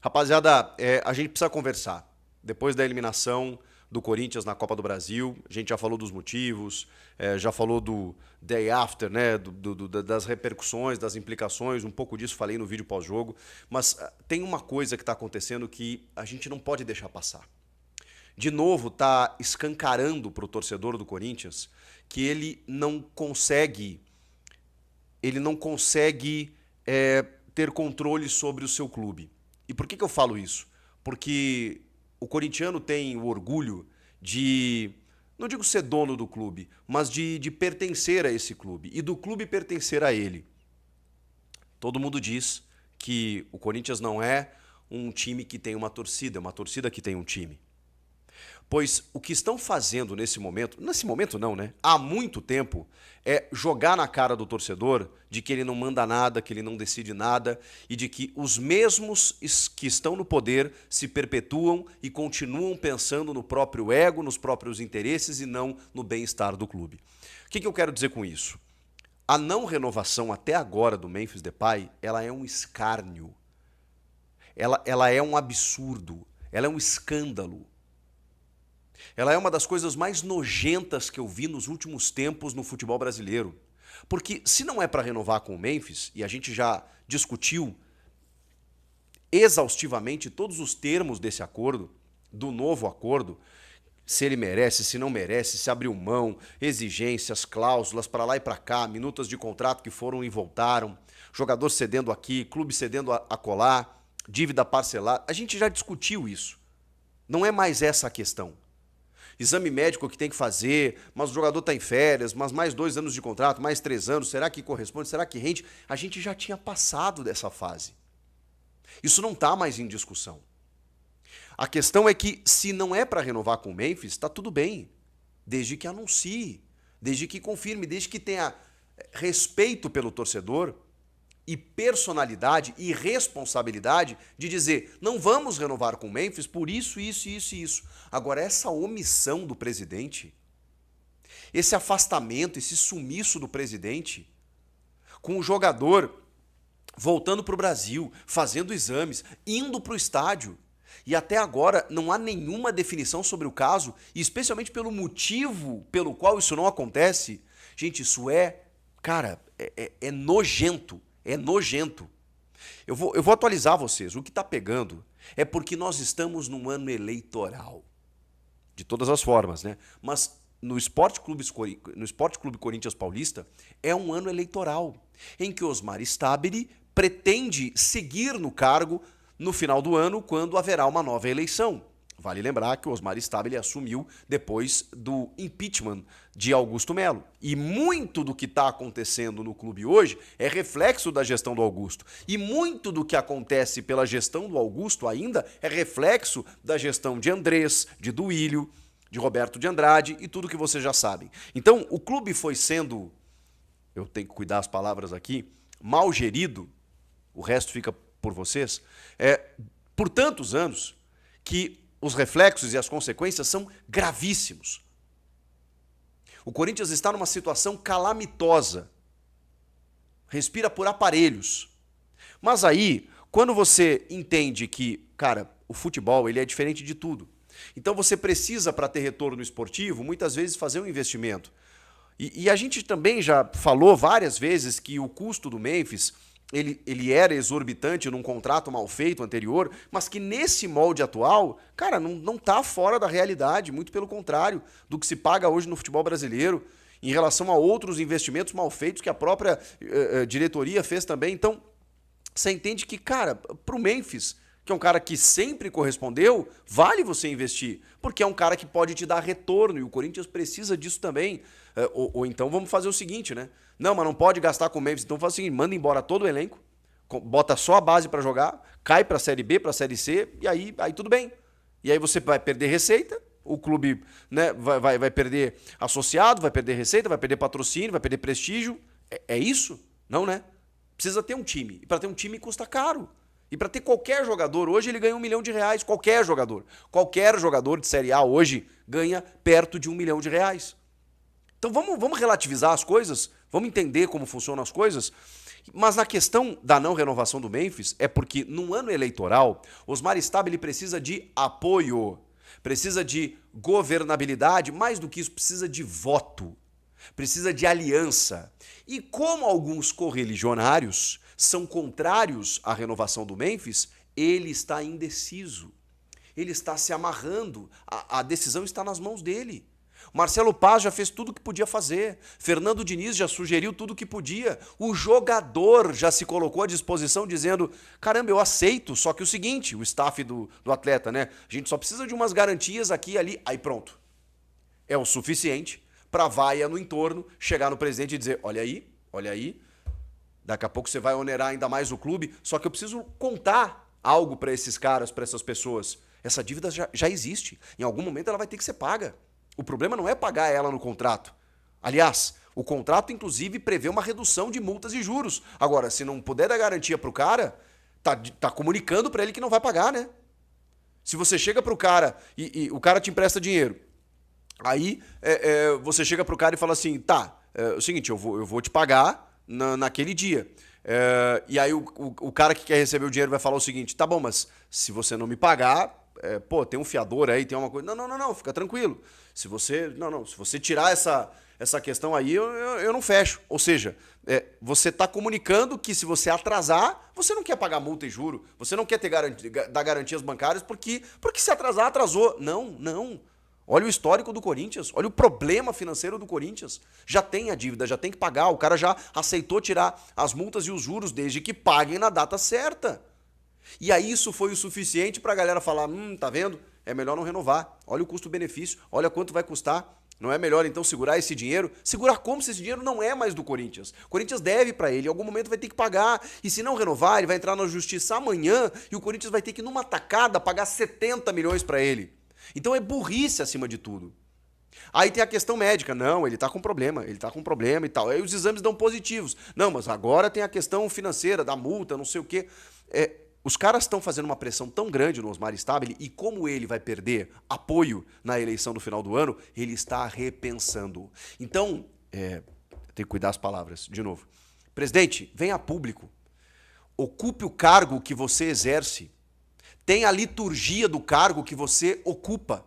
Rapaziada, a gente precisa conversar. Depois da eliminação do Corinthians na Copa do Brasil, a gente já falou dos motivos, já falou do day after, né? Das repercussões, das implicações, um pouco disso falei no vídeo pós-jogo. Mas tem uma coisa que está acontecendo que a gente não pode deixar passar. De novo, está escancarando para o torcedor do Corinthians que ele não consegue ter controle sobre o seu clube. E por que eu falo isso? Porque o corintiano tem o orgulho de, não digo ser dono do clube, mas de pertencer a esse clube e do clube pertencer a ele. Todo mundo diz que o Corinthians não é um time que tem uma torcida, é uma torcida que tem um time. Pois o que estão fazendo nesse momento não, né? Há muito tempo, é jogar na cara do torcedor de que ele não manda nada, que ele não decide nada e de que os mesmos que estão no poder se perpetuam e continuam pensando no próprio ego, nos próprios interesses e não no bem-estar do clube. O que eu quero dizer com isso? A não renovação até agora do Memphis Depay, ela é um escárnio, ela é um absurdo, ela é um escândalo. Ela é uma das coisas mais nojentas que eu vi nos últimos tempos no futebol brasileiro. Porque se não é para renovar com o Memphis, e a gente já discutiu exaustivamente todos os termos desse acordo, do novo acordo, se ele merece, se não merece, se abriu mão, exigências, cláusulas para lá e para cá, minutas de contrato que foram e voltaram, jogador cedendo aqui, clube cedendo a colar, dívida parcelada, a gente já discutiu isso. Não é mais essa a questão. Exame médico que tem que fazer, mas o jogador está em férias, mas mais 2 anos de contrato, mais 3 anos, será que corresponde, será que rende? A gente já tinha passado dessa fase. Isso não está mais em discussão. A questão é que se não é para renovar com o Memphis, está tudo bem, desde que anuncie, desde que confirme, desde que tenha respeito pelo torcedor e personalidade e responsabilidade de dizer, não vamos renovar com o Memphis por isso, isso, isso e isso. Agora, essa omissão do presidente, esse afastamento, esse sumiço do presidente, com o jogador voltando para o Brasil, fazendo exames, indo para o estádio, e até agora não há nenhuma definição sobre o caso, e especialmente pelo motivo pelo qual isso não acontece. Gente, isso cara, é nojento. É nojento. Eu vou atualizar vocês. O que está pegando é porque nós estamos num ano eleitoral. De todas as formas, né? Mas no Esporte Clube Corinthians Paulista é um ano eleitoral, em que Osmar Stabile pretende seguir no cargo no final do ano, quando haverá uma nova eleição. Vale lembrar que o Osmar Stabile assumiu depois do impeachment de Augusto Melo. E muito do que está acontecendo no clube hoje é reflexo da gestão do Augusto. E muito do que acontece pela gestão do Augusto ainda é reflexo da gestão de Andrés, de Duílio, de Roberto de Andrade e tudo que vocês já sabem. Então, o clube foi sendo, eu tenho que cuidar as palavras aqui, mal gerido, o resto fica por vocês, por tantos anos que os reflexos e as consequências são gravíssimos. O Corinthians está numa situação calamitosa. Respira por aparelhos. Mas aí, quando você entende que, cara, o futebol ele é diferente de tudo. Então você precisa, para ter retorno esportivo, muitas vezes fazer um investimento. E a gente também já falou várias vezes que o custo do Memphis ele era exorbitante num contrato mal feito anterior, mas que nesse molde atual, cara, não tá fora da realidade, muito pelo contrário do que se paga hoje no futebol brasileiro, em relação a outros investimentos mal feitos que a própria diretoria fez também. Então, você entende que, cara, pro Memphis, que é um cara que sempre correspondeu, vale você investir, porque é um cara que pode te dar retorno, e o Corinthians precisa disso também. Ou então vamos fazer o seguinte, né? Não, mas não pode gastar com o Memphis, então faz o seguinte, manda embora todo o elenco, bota só a base para jogar, cai para a Série B, para a Série C, e aí tudo bem. E aí você vai perder receita, o clube, né, vai perder associado, vai perder receita, vai perder patrocínio, vai perder prestígio. É isso? Não, né? Precisa ter um time, e para ter um time custa caro. E para ter qualquer jogador, hoje ele ganha R$1 milhão, qualquer jogador. Qualquer jogador de Série A hoje ganha perto de R$1 milhão. Então vamos relativizar as coisas, vamos entender como funcionam as coisas. Mas na questão da não renovação do Memphis, é porque num ano eleitoral, Osmar Stabile precisa de apoio, precisa de governabilidade, mais do que isso, precisa de voto, precisa de aliança. E como alguns correligionários são contrários à renovação do Memphis, ele está indeciso, ele está se amarrando, a decisão está nas mãos dele. Marcelo Paz já fez tudo o que podia fazer. Fernando Diniz já sugeriu tudo o que podia. O jogador já se colocou à disposição dizendo, caramba, eu aceito, só que o seguinte, o staff do atleta, né? A gente só precisa de umas garantias aqui e ali, aí pronto. É o suficiente para a vaia no entorno chegar no presidente e dizer, olha aí, daqui a pouco você vai onerar ainda mais o clube, só que eu preciso contar algo para esses caras, para essas pessoas. Essa dívida já existe. Em algum momento ela vai ter que ser paga. O problema não é pagar ela no contrato. Aliás, o contrato, inclusive, prevê uma redução de multas e juros. Agora, se não puder dar garantia para o cara, tá comunicando para ele que não vai pagar, né? Se você chega para o cara e o cara te empresta dinheiro, aí você chega para o cara e fala assim, tá, é o seguinte, eu vou te pagar naquele dia. E aí o cara que quer receber o dinheiro vai falar o seguinte, tá bom, mas se você não me pagar, tem um fiador aí, tem uma coisa. Não, fica tranquilo. Se você tirar essa questão aí, eu não fecho. Ou seja, você está comunicando que se você atrasar, você não quer pagar multa e juro, você não quer dar garantias bancárias, porque se atrasar, atrasou. Não. Olha o histórico do Corinthians, olha o problema financeiro do Corinthians. Já tem a dívida, já tem que pagar, o cara já aceitou tirar as multas e os juros desde que paguem na data certa. E aí isso foi o suficiente para a galera falar, tá vendo? É melhor não renovar. Olha o custo-benefício, olha quanto vai custar. Não é melhor então segurar esse dinheiro? Segurar como se esse dinheiro não é mais do Corinthians? O Corinthians deve para ele, em algum momento vai ter que pagar. E se não renovar, ele vai entrar na justiça amanhã e o Corinthians vai ter que, numa tacada, pagar 70 milhões para ele. Então é burrice acima de tudo. Aí tem a questão médica. Não, ele tá com problema e tal. Aí os exames dão positivos. Não, mas agora tem a questão financeira, da multa, não sei o quê. Os caras estão fazendo uma pressão tão grande no Osmar Stabile e como ele vai perder apoio na eleição do final do ano, ele está repensando. Então, tem que cuidar as palavras, de novo. Presidente, venha a público. Ocupe o cargo que você exerce. Tenha a liturgia do cargo que você ocupa.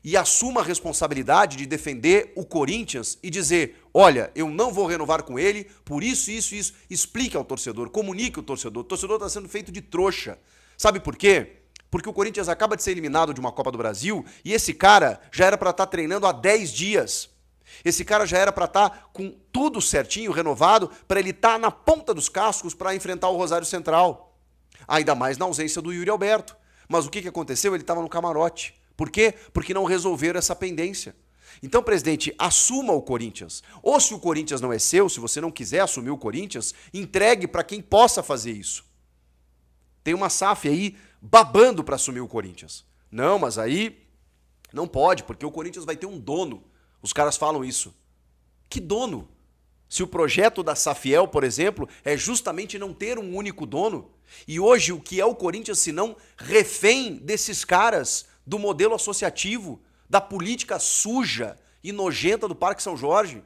E assuma a responsabilidade de defender o Corinthians e dizer, olha, eu não vou renovar com ele, por isso. Explique ao torcedor, comunique o torcedor. O torcedor está sendo feito de trouxa. Sabe por quê? Porque o Corinthians acaba de ser eliminado de uma Copa do Brasil e esse cara já era para estar treinando há 10 dias. Esse cara já era para estar com tudo certinho, renovado, para ele estar na ponta dos cascos para enfrentar o Rosário Central. Ainda mais na ausência do Yuri Alberto. Mas o que aconteceu? Ele estava no camarote. Por quê? Porque não resolveram essa pendência. Então, presidente, assuma o Corinthians. Ou se o Corinthians não é seu, se você não quiser assumir o Corinthians, entregue para quem possa fazer isso. Tem uma SAF aí babando para assumir o Corinthians. Não, mas aí não pode, porque o Corinthians vai ter um dono. Os caras falam isso. Que dono? Se o projeto da Safiel, por exemplo, é justamente não ter um único dono. E hoje o que é o Corinthians se não refém desses caras do modelo associativo, da política suja e nojenta do Parque São Jorge,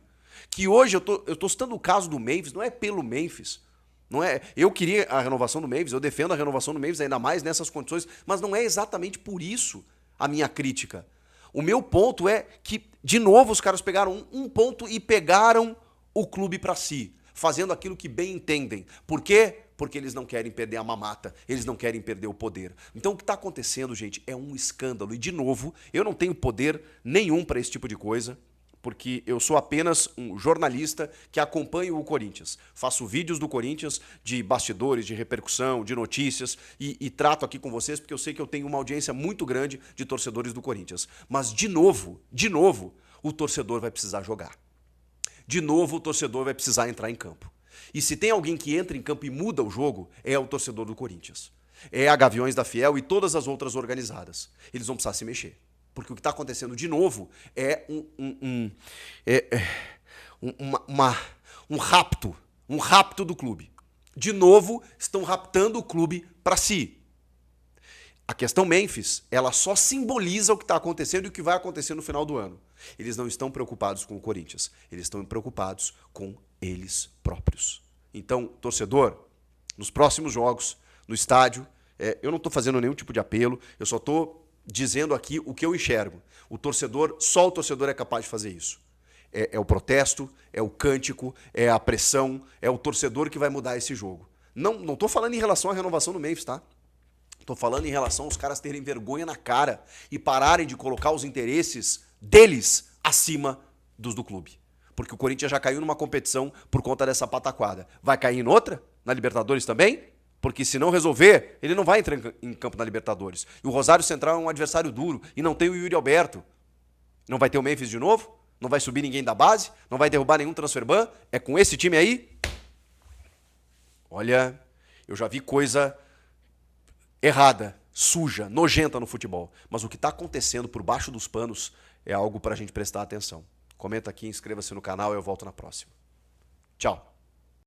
que hoje eu tô citando o caso do Memphis, não é pelo Memphis, não é, eu queria a renovação do Memphis, eu defendo a renovação do Memphis ainda mais nessas condições, mas não é exatamente por isso a minha crítica. O meu ponto é que, de novo, os caras pegaram um ponto e pegaram o clube para si, fazendo aquilo que bem entendem. Por quê? Porque eles não querem perder a mamata, eles não querem perder o poder. Então o que está acontecendo, gente, é um escândalo. E, de novo, eu não tenho poder nenhum para esse tipo de coisa, porque eu sou apenas um jornalista que acompanha o Corinthians. Faço vídeos do Corinthians, de bastidores, de repercussão, de notícias, e trato aqui com vocês, porque eu sei que eu tenho uma audiência muito grande de torcedores do Corinthians. Mas, de novo, o torcedor vai precisar jogar. De novo, o torcedor vai precisar entrar em campo. E se tem alguém que entra em campo e muda o jogo, é o torcedor do Corinthians. É a Gaviões da Fiel e todas as outras organizadas. Eles vão precisar se mexer. Porque o que está acontecendo de novo é um rapto do clube. De novo, estão raptando o clube para si. A questão Memphis, ela só simboliza o que está acontecendo e o que vai acontecer no final do ano. Eles não estão preocupados com o Corinthians, eles estão preocupados com eles próprios. Então, torcedor, nos próximos jogos, no estádio, eu não estou fazendo nenhum tipo de apelo, eu só estou dizendo aqui o que eu enxergo. Só o torcedor é capaz de fazer isso. É o protesto, é o cântico, é a pressão, é o torcedor que vai mudar esse jogo. Não estou falando em relação à renovação do Memphis, tá? Estou falando em relação aos caras terem vergonha na cara e pararem de colocar os interesses deles acima dos do clube. Porque o Corinthians já caiu numa competição por conta dessa pataquada. Vai cair em outra? Na Libertadores também? Porque se não resolver, ele não vai entrar em campo na Libertadores. E o Rosário Central é um adversário duro e não tem o Yuri Alberto. Não vai ter o Memphis de novo? Não vai subir ninguém da base? Não vai derrubar nenhum transferban? É com esse time aí? Olha, eu já vi coisa errada, suja, nojenta no futebol. Mas o que está acontecendo por baixo dos panos é algo para a gente prestar atenção. Comenta aqui, inscreva-se no canal e eu volto na próxima. Tchau.